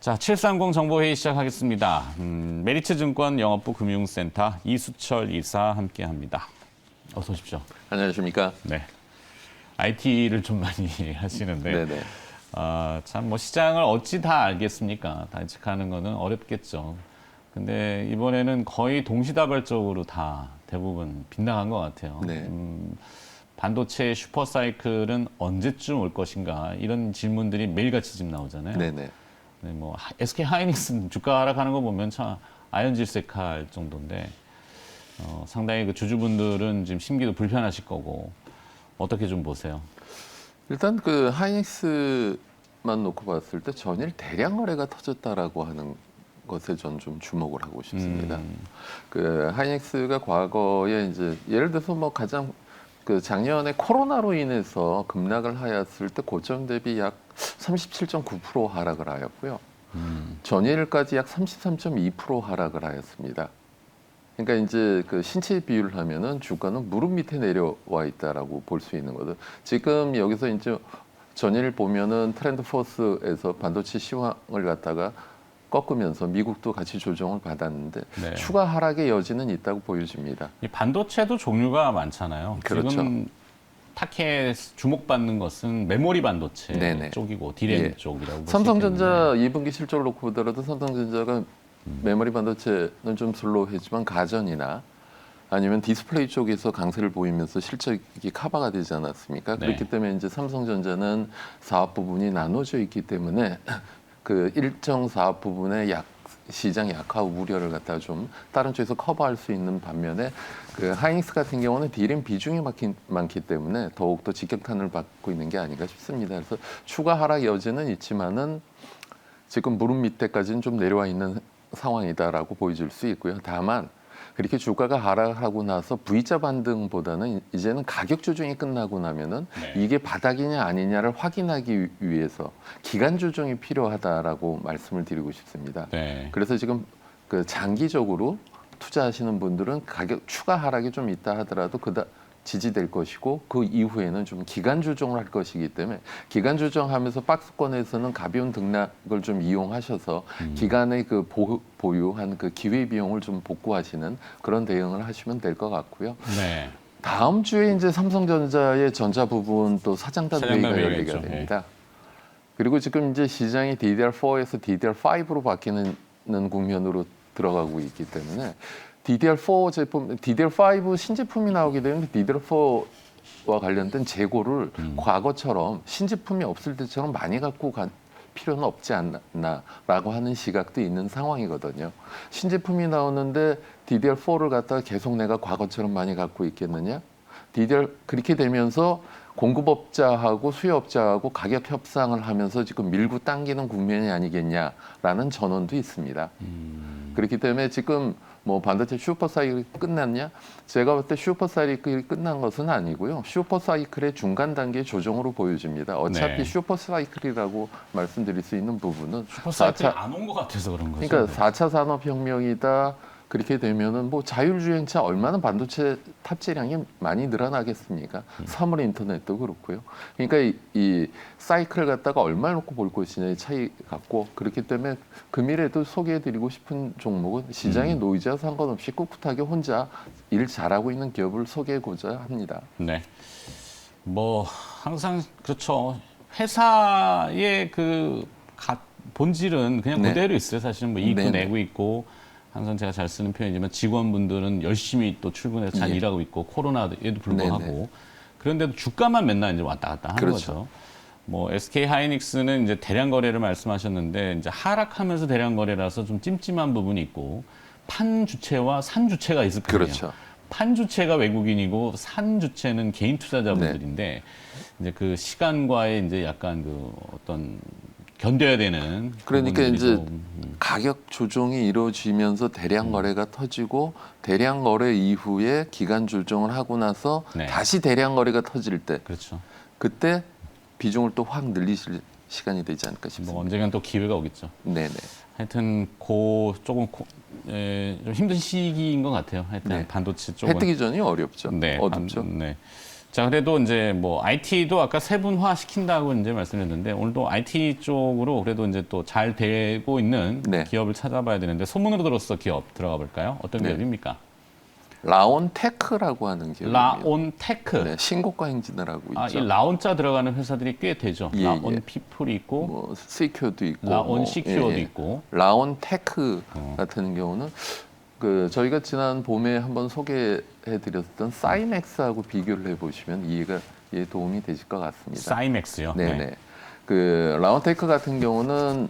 자, 730 정보회의 시작하겠습니다. 메리츠증권 영업부 금융센터 이수철 이사 함께합니다. 어서 오십시오. 안녕하십니까? 네, IT를 좀 많이 하시는데 네네. 참 뭐 시장을 어찌 다 알겠습니까? 다 예측하는 거는 어렵겠죠. 근데 이번에는 거의 동시다발적으로 다 대부분 빗나간 것 같아요. 네. 반도체 슈퍼사이클은 언제쯤 올 것인가 이런 질문들이 매일같이 지금 나오잖아요. 네네. 네, 뭐 SK 하이닉스 주가 하락하는 거 보면 참 아연질색할 정도인데 상당히 그 주주분들은 지금 심기도 불편하실 거고 어떻게 좀 보세요? 일단 그 하이닉스만 놓고 봤을 때 전일 대량 거래가 터졌다라고 하는 것에 전 좀 주목을 하고 싶습니다. 그 하이닉스가 과거에 이제 예를 들어서 뭐 가장 그 작년에 코로나로 인해서 급락을 하였을 때 고점 대비 약 37.9% 하락을 하였고요. 전일까지 약 33.2% 하락을 하였습니다. 그러니까 이제 그 신체 비율을 하면은 주가는 무릎 밑에 내려와 있다라고 볼 수 있는 거죠. 지금 여기서 이제 전일 보면은 트렌드 포스에서 반도체 시황을 갖다가 꺾으면서 미국도 같이 조정을 받았는데 네. 추가 하락의 여지는 있다고 보여집니다. 이 반도체도 종류가 많잖아요. 그렇죠. 지금 타켓 주목받는 것은 메모리 반도체 네네. 쪽이고 디램 예. 쪽이라고 보시기 삼성전자 때문에 2분기 실적을 놓고 보더라도 삼성전자가 메모리 반도체는 좀 슬로우했지만 가전이나 아니면 디스플레이 쪽에서 강세를 보이면서 실적이 커버가 되지 않았습니까? 네. 그렇기 때문에 이제 삼성전자는 사업 부분이 나눠져 있기 때문에 그 일정 사업 부분의 시장 약화 우려를 갖다 좀 다른 쪽에서 커버할 수 있는 반면에 그 하이닉스 같은 경우는 디램 비중이 많기 때문에 더욱더 직격탄을 받고 있는 게 아닌가 싶습니다. 그래서 추가 하락 여지는 있지만은 지금 무릎 밑에까지는 좀 내려와 있는 상황이다라고 보여줄 수 있고요. 다만 그렇게 주가가 하락하고 나서 V자 반등보다는 이제는 가격 조정이 끝나고 나면은 네. 이게 바닥이냐 아니냐를 확인하기 위해서 기간 조정이 필요하다라고 말씀을 드리고 싶습니다. 네. 그래서 지금 그 장기적으로 투자하시는 분들은 가격 추가 하락이 좀 있다 하더라도 지지될 것이고 그 이후에는 좀 기간 조정을 할 것이기 때문에 기간 조정하면서 박스권에서는 가벼운 등락을 좀 이용하셔서 기간의 그 보유한 그 기회 비용을 좀 복구하시는 그런 대응을 하시면 될 것 같고요. 네. 다음 주에 이제 삼성전자의 전자 부분 또 사장단 회의가 회의가 열리게 있죠. 됩니다. 그리고 지금 이제 시장이 DDR4에서 DDR5로 바뀌는 국면으로 들어가고 있기 때문에 DDR4 제품, DDR5 신제품이 나오게 되면 DDR4와 관련된 재고를 과거처럼 신제품이 없을 때처럼 많이 갖고 갈 필요는 없지 않나라고 하는 시각도 있는 상황이거든요. 신제품이 나오는데 DDR4를 갖다가 계속 내가 과거처럼 많이 갖고 있겠느냐? 그렇게 되면서 공급업자하고 수요업자하고 가격 협상을 하면서 지금 밀고 당기는 국면이 아니겠냐라는 전언도 있습니다. 그렇기 때문에 지금 뭐 반도체 슈퍼사이클이 끝났냐? 제가 볼 때 슈퍼사이클이 끝난 것은 아니고요. 슈퍼사이클의 중간 단계 조정으로 보여집니다. 어차피 네. 슈퍼사이클이라고 말씀드릴 수 있는 부분은 슈퍼사이클이 안 온 것 같아서 그런 거죠. 그러니까 4차 산업혁명이다. 그렇게 되면은 뭐 자율주행차 얼마나 반도체 탑재량이 많이 늘어나겠습니까? 사물 인터넷도 그렇고요. 그러니까 이 사이클을 갖다가 얼마 놓고 볼 것이냐의 차이 같고 그렇기 때문에 금일에도 소개해드리고 싶은 종목은 시장의 노이즈와 상관없이 꿋꿋하게 혼자 일 잘하고 있는 기업을 소개해보자 합니다. 네. 뭐 항상 그렇죠. 회사의 그 본질은 그냥 네. 그대로 있어요. 사실은 뭐 이익도 네네. 내고 있고 항상 제가 잘 쓰는 표현이지만 직원분들은 열심히 또 출근해서 잘 예. 일하고 있고 코로나에도 불구하고 네네. 그런데도 주가만 맨날 이제 왔다 갔다 하는 그렇죠. 거죠. 뭐 SK 하이닉스는 이제 대량 거래를 말씀하셨는데 이제 하락하면서 대량 거래라서 좀 찜찜한 부분이 있고 판 주체와 산 주체가 있을 거예요. 그렇죠. 판 주체가 외국인이고 산 주체는 개인 투자자분들인데 이제 그 시간과의 이제 약간 그 어떤 견뎌야 되는 그러니까 부분들이 이제 좀, 가격 조정이 이루어지면서 대량 거래가 터지고 대량 거래 이후에 기간 조정을 하고 나서 네. 다시 대량 거래가 터질 때 그렇죠. 그때 비중을 또 확 늘리실 시간이 되지 않을까 싶습니다. 뭐 언젠간 또 기회가 오겠죠. 네네. 하여튼 좀 힘든 시기인 것 같아요. 하여튼 네. 반도체 쪽은 해 뜨기 전이 어렵죠. 네, 어둡죠. 네. 자, 그래도 이제 뭐 IT도 아까 세분화 시킨다고 이제 말씀했는데 오늘도 IT 쪽으로 그래도 이제 또 잘 되고 있는 네. 기업을 찾아봐야 되는데 소문으로 들었어 기업 들어가 볼까요? 어떤 네. 기업입니까? 라온테크라고 하는 기업입니다. 라온테크. 네, 신고가 행진을 하고 아, 있죠. 이 라온자 들어가는 회사들이 꽤 되죠. 예, 라온 예. 피플이 있고 뭐 시큐도 있고, 라온 뭐, 시큐어도 예, 예. 있고. 라온테크 같은 경우는 그 저희가 지난 봄에 한번 소개해드렸던 사이맥스하고 비교를 해보시면 이해가 도움이 되실 것 같습니다. 사이맥스요. 네네. 네. 그 라운테크 같은 경우는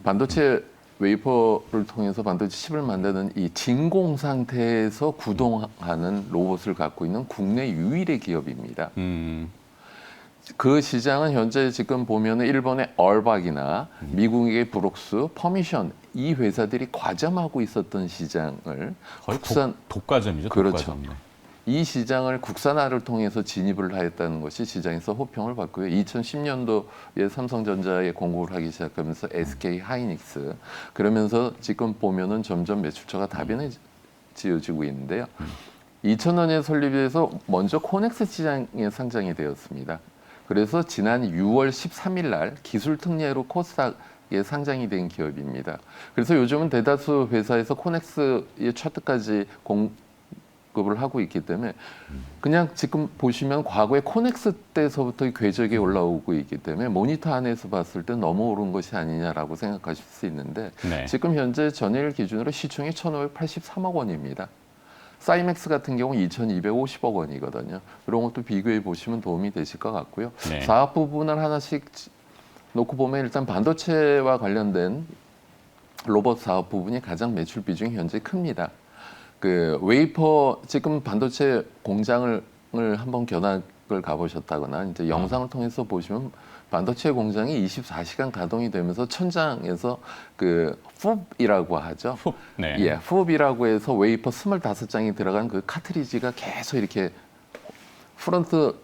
반도체 웨이퍼를 통해서 반도체 칩을 만드는 이 진공 상태에서 구동하는 로봇을 갖고 있는 국내 유일의 기업입니다. 그 시장은 현재 지금 보면은 일본의 얼박이나 미국의 브록스, 퍼미션 이 회사들이 과점하고 있었던 시장을 거의 국산 독과점이죠. 그렇죠. 독과점. 네. 이 시장을 국산화를 통해서 진입을 하였다는 것이 시장에서 호평을 받고요. 2010년도에 삼성전자에 공급을 하기 시작하면서 SK 하이닉스 그러면서 지금 보면은 점점 매출처가 다변해지어지고 있는데요. 2000년에 설립해서 먼저 코넥스 시장에 상장이 되었습니다. 그래서 지난 6월 13일 날 기술 특례로 코스닥에 상장이 된 기업입니다. 그래서 요즘은 대다수 회사에서 코넥스의 차트까지 공급을 하고 있기 때문에 그냥 지금 보시면 과거에 코넥스 때서부터 궤적이 올라오고 있기 때문에 모니터 안에서 봤을 때 너무 오른 것이 아니냐라고 생각하실 수 있는데 네. 지금 현재 전일 기준으로 시총이 1,583억 원입니다. 사이맥스 같은 경우 2,250억 원이거든요. 이런 것도 비교해 보시면 도움이 되실 것 같고요. 네. 사업 부분을 하나씩 놓고 보면 일단 반도체와 관련된 로봇 사업 부분이 가장 매출 비중이 현재 큽니다. 그 웨이퍼 지금 반도체 공장을 한번 견학을 가보셨다거나 이제 영상을 통해서 보시면 반도체 공장이 24시간 가동이 되면서 천장에서 그 풉이라고 하죠. 훅. 네. 예, 풉이라고 해서 웨이퍼 25장이 들어간 그 카트리지가 계속 이렇게 프론트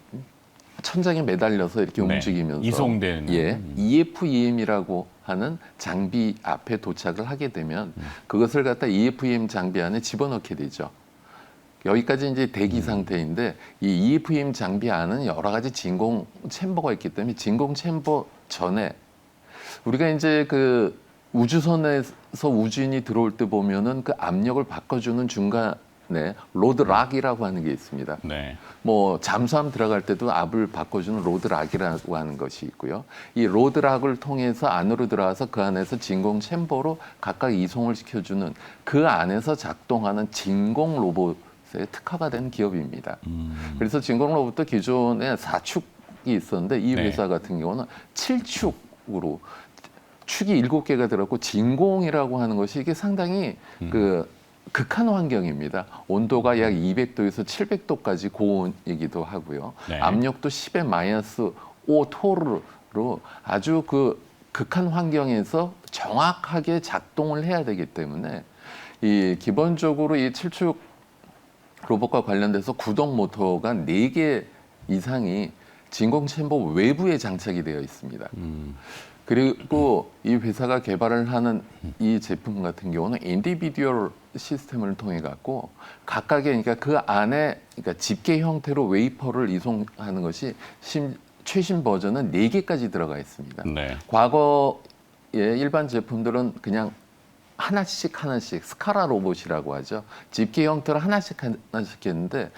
천장에 매달려서 이렇게 네. 움직이면서 이송되는. 예, EFEM이라고 하는 장비 앞에 도착을 하게 되면 그것을 갖다 EFEM 장비 안에 집어넣게 되죠. 여기까지 이제 대기 상태인데 이 EFEM 장비 안은 여러 가지 진공 챔버가 있기 때문에 진공 챔버 전에 우리가 이제 그 우주선에서 우주인이 들어올 때 보면은 그 압력을 바꿔주는 중간에 로드락이라고 하는 게 있습니다. 네. 뭐 잠수함 들어갈 때도 압을 바꿔주는 로드락이라고 하는 것이 있고요. 이 로드락을 통해서 안으로 들어와서 그 안에서 진공 챔버로 각각 이송을 시켜주는 그 안에서 작동하는 진공 로봇에 특화가 된 기업입니다. 그래서 진공 로봇도 기존에 4축이 있었는데 이 회사 네. 같은 경우는 7축으로 축이 7개가 들었고 진공이라고 하는 것이 이게 상당히 그 극한 환경입니다. 온도가 약 200도에서 700도까지 고온이기도 하고요. 네. 압력도 10의 마이너스 5토르로 아주 그 극한 환경에서 정확하게 작동을 해야 되기 때문에 이 기본적으로 이 7축 로봇과 관련돼서 구동 모터가 4개 이상이 진공 챔버 외부에 장착이 되어 있습니다. 그리고 이 회사가 개발을 하는 이 제품 같은 경우는 인디비듀얼 시스템을 통해 갖고 각각의 그러니까 그 안에 그러니까 집게 형태로 웨이퍼를 이송하는 것이 최신 버전은 4개까지 들어가 있습니다. 네. 과거의 일반 제품들은 그냥 하나씩 스카라 로봇이라고 하죠. 집게 형태로 하나씩 했는데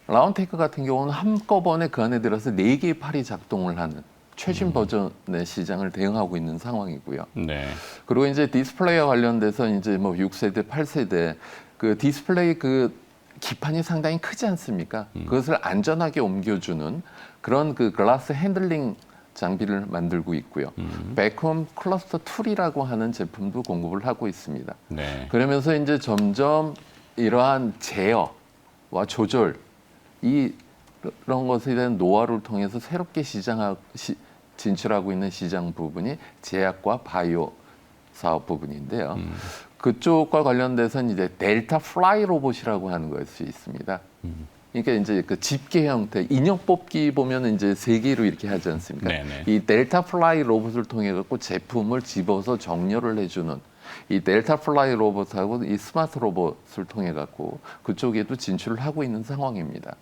라운테크 같은 경우는 한꺼번에 그 안에 들어서 4개의 팔이 작동을 하는 최신 버전의 시장을 대응하고 있는 상황이고요. 네. 그리고 이제 디스플레이와 관련돼서 이제 뭐 6세대, 8세대 그 디스플레이 그 기판이 상당히 크지 않습니까? 그것을 안전하게 옮겨주는 그런 그 글라스 핸들링 장비를 만들고 있고요. 백홈 클러스터 툴이라고 하는 제품도 공급을 하고 있습니다. 네. 그러면서 이제 점점 이러한 제어와 조절 이런 것에 대한 노하우를 통해서 새롭게 진출하고 있는 시장 부분이 제약과 바이오 사업 부분인데요. 그쪽과 관련돼서는 이제 델타 플라이 로봇이라고 하는 것이 있습니다. 그러니까 이제 그 집게 형태, 인형 뽑기 보면 이제 3개로 이렇게 하지 않습니까? 네네. 이 델타 플라이 로봇을 통해 갖고 제품을 집어서 정렬을 해주는 이 델타 플라이 로봇하고 이 스마트 로봇을 통해 갖고 그쪽에도 진출을 하고 있는 상황입니다.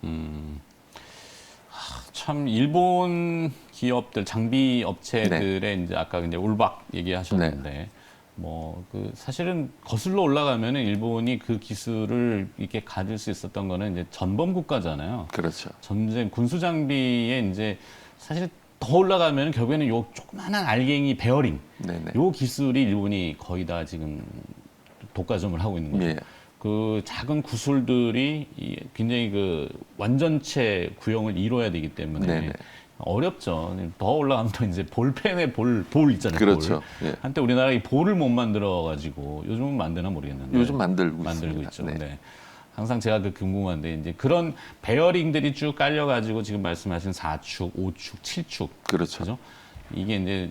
참 일본 기업들 장비 업체들의 이제 아까 이제 울박 얘기하셨는데 뭐 그 사실은 거슬러 올라가면은 일본이 그 기술을 이렇게 가질 수 있었던 거는 이제 전범 국가잖아요. 그렇죠. 전쟁 군수 장비에 이제 사실 더 올라가면 결국에는 요 조그마한 알갱이 베어링 네네. 요 기술이 일본이 거의 다 지금 독과점을 하고 있는 거죠. 예. 그 작은 구슬들이 굉장히 그 완전체 구형을 이뤄야 되기 때문에 네네. 어렵죠. 더 올라가면 또 이제 볼펜의 볼 있잖아요. 그렇죠. 볼. 예. 한때 우리나라 이 볼을 못 만들어 가지고 요즘은 만드나 모르겠는데 요즘 만들고 만들고 있습니다. 있죠. 네. 네. 항상 제가 그 궁금한데 이제 그런 베어링들이 쭉 깔려 가지고 지금 말씀하신 4축, 5축, 7축 그렇죠. 그죠? 이게 이제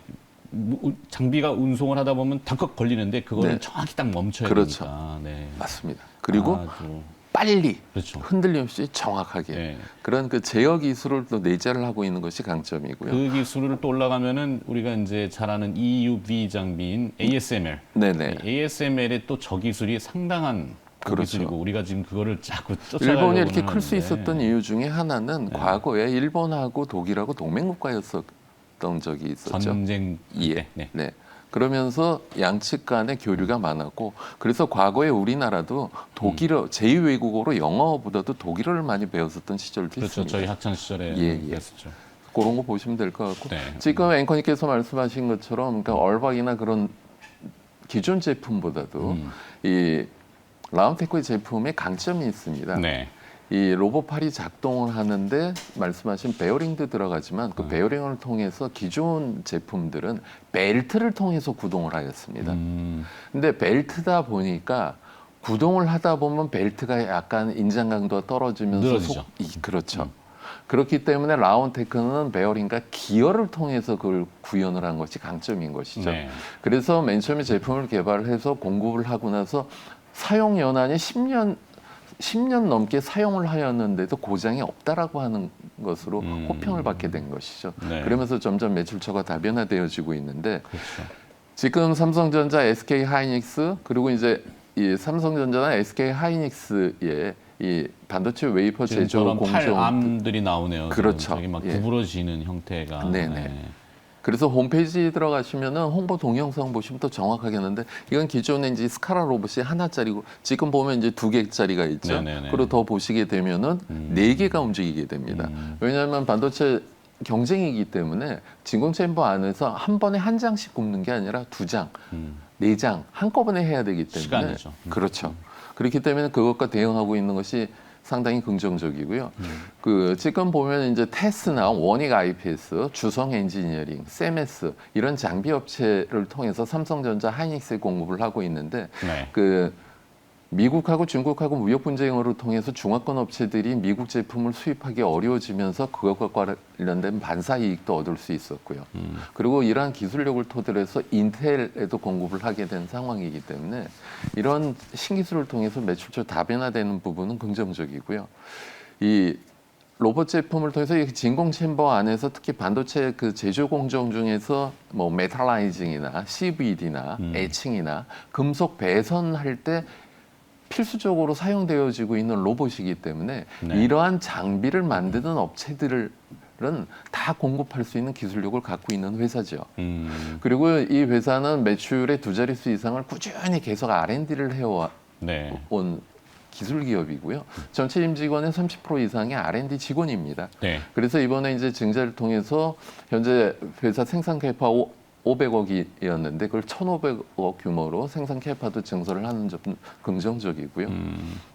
장비가 운송을 하다 보면 덜컥 걸리는데 그거를 네. 정확히 딱 멈춰야 그렇죠. 되니까. 네. 맞습니다. 그리고 아주, 빨리 그렇죠. 흔들림 없이 정확하게 네. 그런 그 제어 기술을 또 내재를 하고 있는 것이 강점이고요. 그 기술을 또 올라가면은 우리가 이제 잘 아는 EUV 장비인 ASML. 네네. ASML의 또 저 기술이 상당한 그 그렇죠. 기술이고 우리가 지금 그거를 자꾸 쫓아가려고 일본이 이렇게 클 수 하는데. 있었던 이유 중에 하나는 네. 과거에 일본하고 독일하고 동맹국가였었던 적이 있었죠. 전쟁 예. 때. 네. 네. 그러면서 양측 간의 교류가 많았고 그래서 과거에 우리나라도 독일어 제2외국어로 영어보다도 독일어를 많이 배웠었던 시절도 그렇죠. 있습니다. 저희 학창 시절에 예. 그랬었죠. 그런 거 보시면 될 것 같고 네. 지금 앵커님께서 말씀하신 것처럼 그러니까 얼박이나 그런 기존 제품보다도 이 라운테크의 제품에 강점이 있습니다. 네. 이 로봇팔이 작동을 하는데 말씀하신 베어링도 들어가지만 그 베어링을 통해서 기존 제품들은 벨트를 통해서 구동을 하였습니다. 근데 벨트다 보니까 구동을 하다 보면 벨트가 약간 인장 강도가 떨어지면서 늘어지죠. 그렇죠. 그렇기 때문에 라운테크는 베어링과 기어를 통해서 그걸 구현을 한 것이 강점인 것이죠. 네. 그래서 맨 처음에 제품을 개발해서 공급을 하고 나서 사용 연한이 10년 넘게 사용을 하였는데도 고장이 없다라고 하는 것으로 호평을 받게 된 것이죠. 네. 그러면서 점점 매출처가 다변화되어지고 있는데 그렇죠. 지금 삼성전자, SK 하이닉스 그리고 이제 이 삼성전자나 SK 하이닉스의 이 반도체 웨이퍼 지금 제조 저런 팔 공정 암들이 나오네요. 그렇죠. 저기 막 예. 구부러지는 형태가. 네네. 네. 그래서 홈페이지에 들어가시면은 홍보 동영상 보시면 더 정확하겠는데 이건 기존에 이제 스카라 로봇이 하나짜리고 지금 보면 이제 2개짜리가 있죠. 네네네. 그리고 더 보시게 되면은 4개가 움직이게 됩니다. 왜냐하면 반도체 경쟁이기 때문에 진공 챔버 안에서 한 번에 한 장씩 굽는 게 아니라 2장, 4장 한꺼번에 해야 되기 때문에 시간이죠. 그렇죠. 그렇기 때문에 그것과 대응하고 있는 것이 상당히 긍정적이고요. 그 지금 보면 이제 테스나 원익 IPS, 주성 엔지니어링, 세메스 이런 장비 업체를 통해서 삼성전자, 하이닉스에 공급을 하고 있는데 네. 그 미국하고 중국하고 무역 분쟁으로 통해서 중화권 업체들이 미국 제품을 수입하기 어려워지면서 그것과 관련된 반사 이익도 얻을 수 있었고요. 그리고 이러한 기술력을 토대로 해서 인텔에도 공급을 하게 된 상황이기 때문에 이런 신기술을 통해서 매출처 다변화되는 부분은 긍정적이고요. 이 로봇 제품을 통해서 이 진공 챔버 안에서 특히 반도체 그 제조 공정 중에서 뭐 메탈라이징이나 CVD나 에칭이나 금속 배선할 때 필수적으로 사용되어지고 있는 로봇이기 때문에 네. 이러한 장비를 만드는 업체들은 다 공급할 수 있는 기술력을 갖고 있는 회사죠. 그리고 이 회사는 매출의 2자릿수 이상을 꾸준히 계속 R&D를 해온 네. 기술 기업이고요. 전체 임직원의 30% 이상이 R&D 직원입니다. 네. 그래서 이번에 이제 증자를 통해서 현재 회사 생산 캐파 500억이었는데 그걸 1,500억 규모로 생산 캐파도 증설을 하는 점은 긍정적이고요.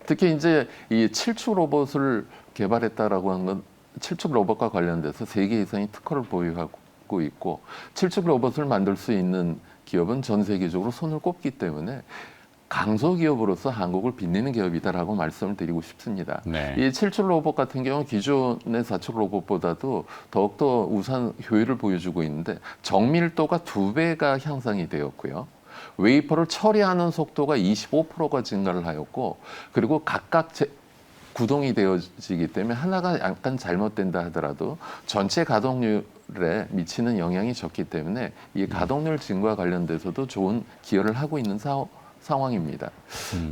특히 이제 이 7축 로봇을 개발했다라고 하는 건 7축 로봇과 관련돼서 3개 이상의 특허를 보유하고 있고 7축 로봇을 만들 수 있는 기업은 전 세계적으로 손을 꼽기 때문에 강소 기업으로서 한국을 빛내는 기업이다라고 말씀을 드리고 싶습니다. 네. 이 7축 로봇 같은 경우는 기존의 4축 로봇보다도 더욱더 우수한 효율을 보여주고 있는데 정밀도가 2배가 향상이 되었고요. 웨이퍼를 처리하는 속도가 25%가 증가를 하였고 그리고 각각 구동이 되어지기 때문에 하나가 약간 잘못된다 하더라도 전체 가동률에 미치는 영향이 적기 때문에 이 가동률 증가와 관련돼서도 좋은 기여를 하고 있는 상황입니다.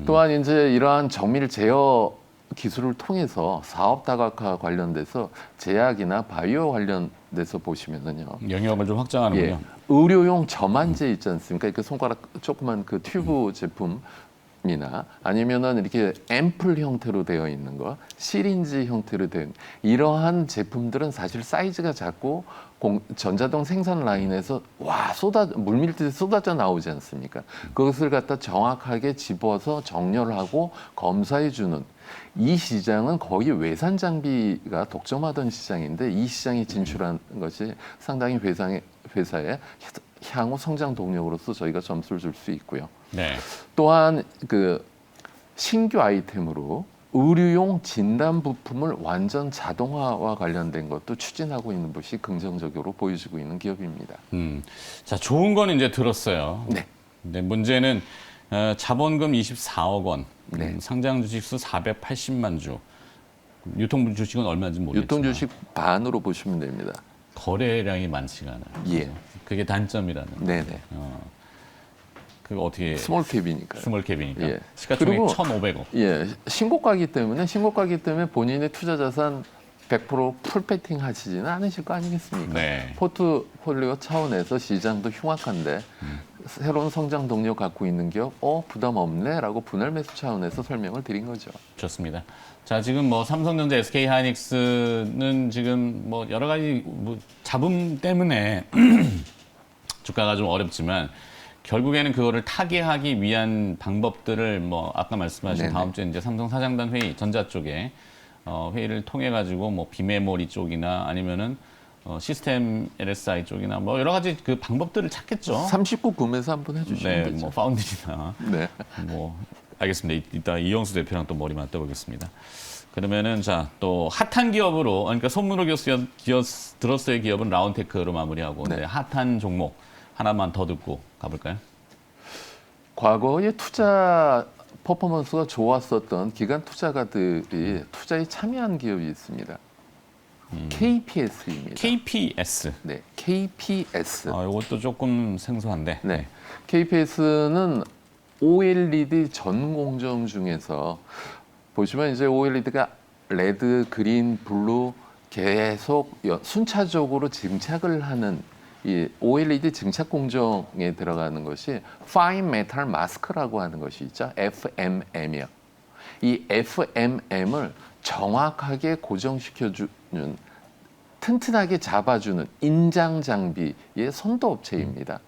또한 이제 이러한 정밀 제어 기술을 통해서 사업 다각화 관련돼서 제약이나 바이오 관련돼서 보시면은요. 영역을 좀 확장하는군요. 예, 의료용 점안제 있지 않습니까? 그 손가락 조그만 그 튜브 제품이나 아니면은 이렇게 앰플 형태로 되어 있는 거, 시린지 형태로 된 이러한 제품들은 사실 사이즈가 작고 전자동 생산 라인에서 물밀듯이 쏟아져 나오지 않습니까? 그것을 갖다 정확하게 집어서 정렬하고 검사해 주는 이 시장은 거의 외산 장비가 독점하던 시장인데 이 시장에 진출한 것이 상당히 회사의 향후 성장 동력으로서 저희가 점수를 줄 수 있고요. 네. 또한 그 신규 아이템으로 의료용 진단 부품을 완전 자동화와 관련된 것도 추진하고 있는 것이 긍정적으로 보여지고 있는 기업입니다. 자, 좋은 건 이제 들었어요. 네. 근데 문제는 자본금 24억 원, 네. 상장 주식수 480만 주, 유통 주식은 얼마인지 모르겠지만 유통 주식 반으로 보시면 됩니다. 거래량이 많지가 않아요. 예. 그게 단점이라는. 네네. 그거 어떻게 스몰캡이니까요. 스몰캡이니까. 예. 시가총액 그리고 1,500억. 예, 신고가기 때문에 본인의 투자 자산 100% 풀배팅 하시지는 않으실 거 아니겠습니까? 네. 포트폴리오 차원에서 시장도 흉악한데 새로운 성장 동력 갖고 있는 기업, 부담 없네라고 분할 매수 차원에서 설명을 드린 거죠. 좋습니다. 자, 지금 뭐 삼성전자, SK 하이닉스는 지금 뭐 여러 가지 뭐 잡음 때문에 주가가 좀 어렵지만 결국에는 그거를 타개하기 위한 방법들을 뭐 아까 말씀하신 네네. 다음 주에 이제 삼성 사장단 회의 전자 쪽에 회의를 통해 가지고 뭐 비메모리 쪽이나 아니면은 시스템 LSI 쪽이나 뭐 여러 가지 그 방법들을 찾겠죠. 39 구매서 한번 해주시면 네, 되죠. 뭐 파운드리나 네. 뭐 알겠습니다. 이따 이영수 대표랑 또 머리 맞대보겠습니다. 그러면은 자 또 핫한 기업으로 그러니까 손문호 들었어의 기업은 라운테크로 마무리하고 네. 네, 핫한 종목 하나만 더 듣고 가볼까요? 과거에 투자 퍼포먼스가 좋았었던 기관 투자가들이 투자에 참여한 기업이 있습니다. KPS입니다. KPS. 네, KPS. 이것도 조금 생소한데. 네, KPS는 OLED 전 공정 중에서 보시면 이제 OLED가 레드, 그린, 블루 계속 순차적으로 증착을 하는 이 OLED 증착 공정에 들어가는 것이 Fine Metal Mask라고 하는 것이 있죠. FMM이요. 이 FMM을 정확하게 고정시켜주는 튼튼하게 잡아주는 인장 장비의 선도 업체입니다.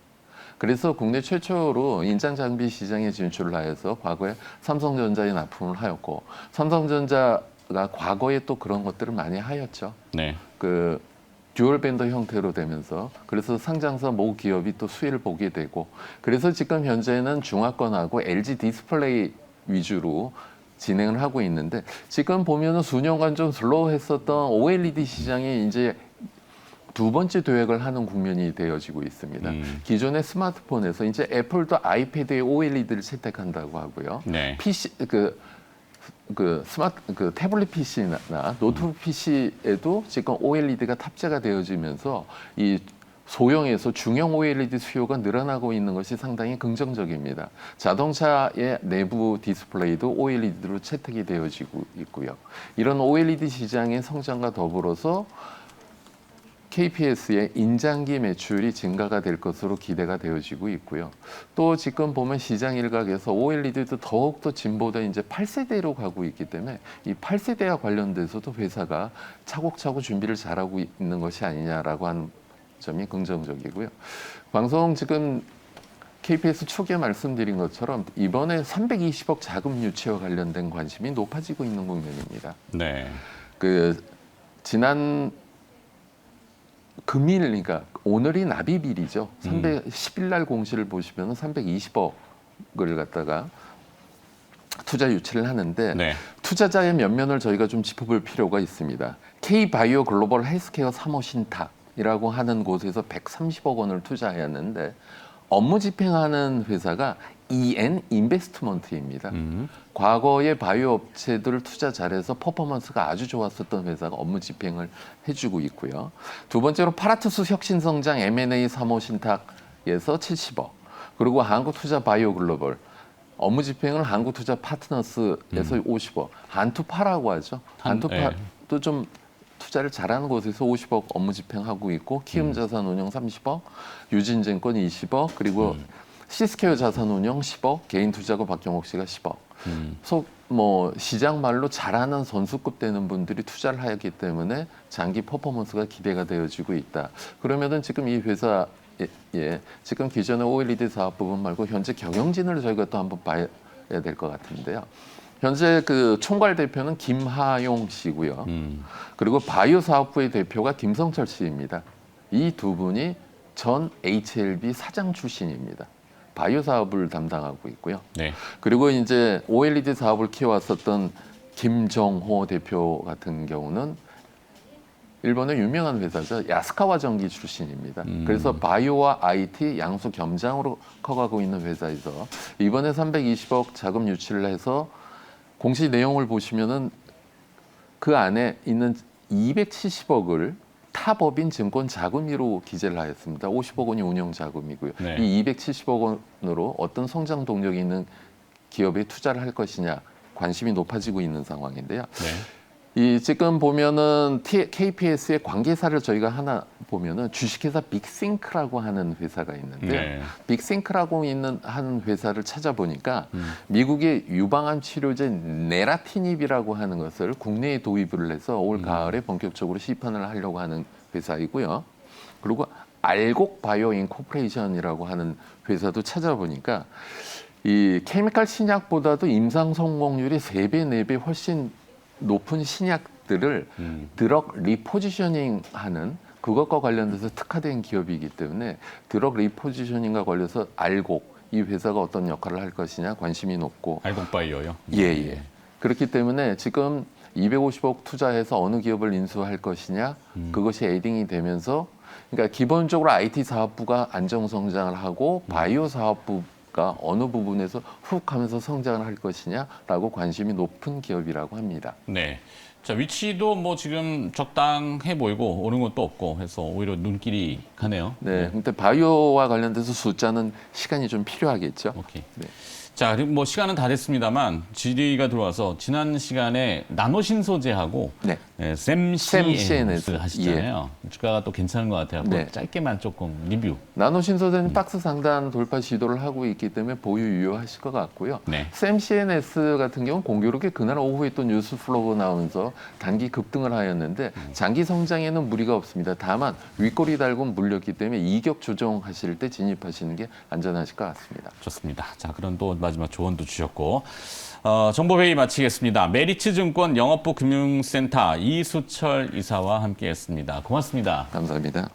그래서 국내 최초로 인장 장비 시장에 진출을 하여서 과거에 삼성전자에 납품을 하였고 삼성전자가 과거에 또 그런 것들을 많이 하였죠. 네. 그 듀얼 밴더 형태로 되면서 그래서 상장사 모 기업이 또 수혜를 보게 되고 그래서 지금 현재는 중화권하고 LG 디스플레이 위주로 진행을 하고 있는데 지금 보면은 수년간 좀 슬로우했었던 OLED 시장이 이제 두 번째 도약을 하는 국면이 되어지고 있습니다. 기존의 스마트폰에서 이제 애플도 아이패드에 OLED를 채택한다고 하고요. 네. PC 태블릿 PC나 노트북 PC에도 지금 OLED가 탑재가 되어지면서 이 소형에서 중형 OLED 수요가 늘어나고 있는 것이 상당히 긍정적입니다. 자동차의 내부 디스플레이도 OLED로 채택이 되어지고 있고요. 이런 OLED 시장의 성장과 더불어서 KPS의 인장기 매출이 증가가 될 것으로 기대가 되어지고 있고요. 또 지금 보면 시장 일각에서 OLED도 더욱더 진보된 이제 8세대로 가고 있기 때문에 이 8세대와 관련돼서도 회사가 차곡차곡 준비를 잘하고 있는 것이 아니냐라고 하는 점이 긍정적이고요. 방송 지금 KPS 초기에 말씀드린 것처럼 이번에 320억 자금 유치와 관련된 관심이 높아지고 있는 국면입니다. 네. 그 지난 금일, 그러니까 오늘이 납입일이죠. 10일 날 공시를 보시면 320억을 갖다가 투자 유치를 하는데 네. 투자자의 면면을 저희가 좀 짚어볼 필요가 있습니다. K바이오 글로벌 헬스케어 사모신탁이라고 하는 곳에서 130억 원을 투자하였는데 업무 집행하는 회사가 EN 인베스트먼트입니다. 과거의 바이오 업체들을 투자 잘해서 퍼포먼스가 아주 좋았었던 회사가 업무 집행을 해주고 있고요. 두 번째로 파라투스 혁신성장 M&A 사모신탁에서 70억, 그리고 한국투자 바이오 글로벌 업무 집행을 한국투자 파트너스에서 50억, 한투파라고 하죠. 한투파도 좀 투자를 잘하는 곳에서 50억 업무 집행하고 있고, 키움자산운용 30억, 유진증권 20억, 그리고 시스케어 자산운용 10억, 개인투자고 박경옥 씨가 10억. 뭐 시장 말로 잘하는 선수급 되는 분들이 투자를 하기 때문에 장기 퍼포먼스가 기대가 되어지고 있다. 그러면은 지금 이 회사 지금 기존의 OLED 사업 부분 말고 현재 경영진을 저희가 또 한번 봐야 될 것 같은데요. 현재 그 총괄 대표는 김하용 씨고요. 그리고 바이오 사업부의 대표가 김성철 씨입니다. 이 두 분이 전 HLB 사장 출신입니다. 바이오 사업을 담당하고 있고요. 네. 그리고 이제 OLED 사업을 키워왔었던 김정호 대표 같은 경우는 일본의 유명한 회사죠. 야스카와 전기 출신입니다. 그래서 바이오와 IT 양수 겸장으로 커가고 있는 회사에서 이번에 320억 자금 유치를 해서 공시 내용을 보시면은 그 안에 있는 270억을 타법인 증권 자금위로 기재를 하였습니다. 50억 원이 운영 자금이고요. 네. 이 270억 원으로 어떤 성장 동력이 있는 기업에 투자를 할 것이냐 관심이 높아지고 있는 상황인데요. 네. 이 지금 보면은 KPS의 관계사를 저희가 하나 보면은 주식회사 빅싱크라고 하는 회사가 있는데요. 네. 빅싱크라고 있는 한 회사를 찾아보니까 미국의 유방암 치료제 네라티닙이라고 하는 것을 국내에 도입을 해서 올 가을에 본격적으로 시판을 하려고 하는 회사이고요. 그리고 알곡 바이오 인코퍼레이션이라고 하는 회사도 찾아보니까 이 케미칼 신약보다도 임상 성공률이 3배, 4배 훨씬 높은 신약들을 드럭 리포지셔닝하는 그것과 관련돼서 특화된 기업이기 때문에 드럭 리포지셔닝과 관련해서 알곡 이 회사가 어떤 역할을 할 것이냐 관심이 높고 알곡바이오요. 예. 그렇기 때문에 지금 250억 투자해서 어느 기업을 인수할 것이냐 그것이 에딩이 되면서 그러니까 기본적으로 IT 사업부가 안정 성장을 하고 바이오 사업부가 어느 부분에서 훅 하면서 성장을 할 것이냐라고 관심이 높은 기업이라고 합니다. 네. 자, 위치도 뭐 지금 적당해 보이고 오른 것도 없고 해서 오히려 눈길이 가네요. 네. 근데 바이오와 관련돼서 숫자는 시간이 좀 필요하겠죠. 오케이. 네. 자, 그리고 뭐 시간은 다 됐습니다만 질의가 들어와서 지난 시간에 나노신소재하고 네. 샘CNS 하시잖아요. 주가가 또 괜찮은 것 같아요. 네. 짧게만 조금 리뷰. 나노신소재는 박스 상단 돌파 시도를 하고 있기 때문에 보유 유효하실 것 같고요. 네. 샘CNS 같은 경우는 공교롭게 그날 오후에 또 뉴스 플로우가 나오면서 단기 급등을 하였는데 장기 성장에는 무리가 없습니다. 다만 윗꼬리 달고 물렸기 때문에 이격 조정하실 때 진입하시는 게 안전하실 것 같습니다. 좋습니다. 자, 그럼 또 마지막 조언도 주셨고 정보회의 마치겠습니다. 메리츠증권 영업부 금융센터 이수철 이사와 함께했습니다. 고맙습니다. 감사합니다.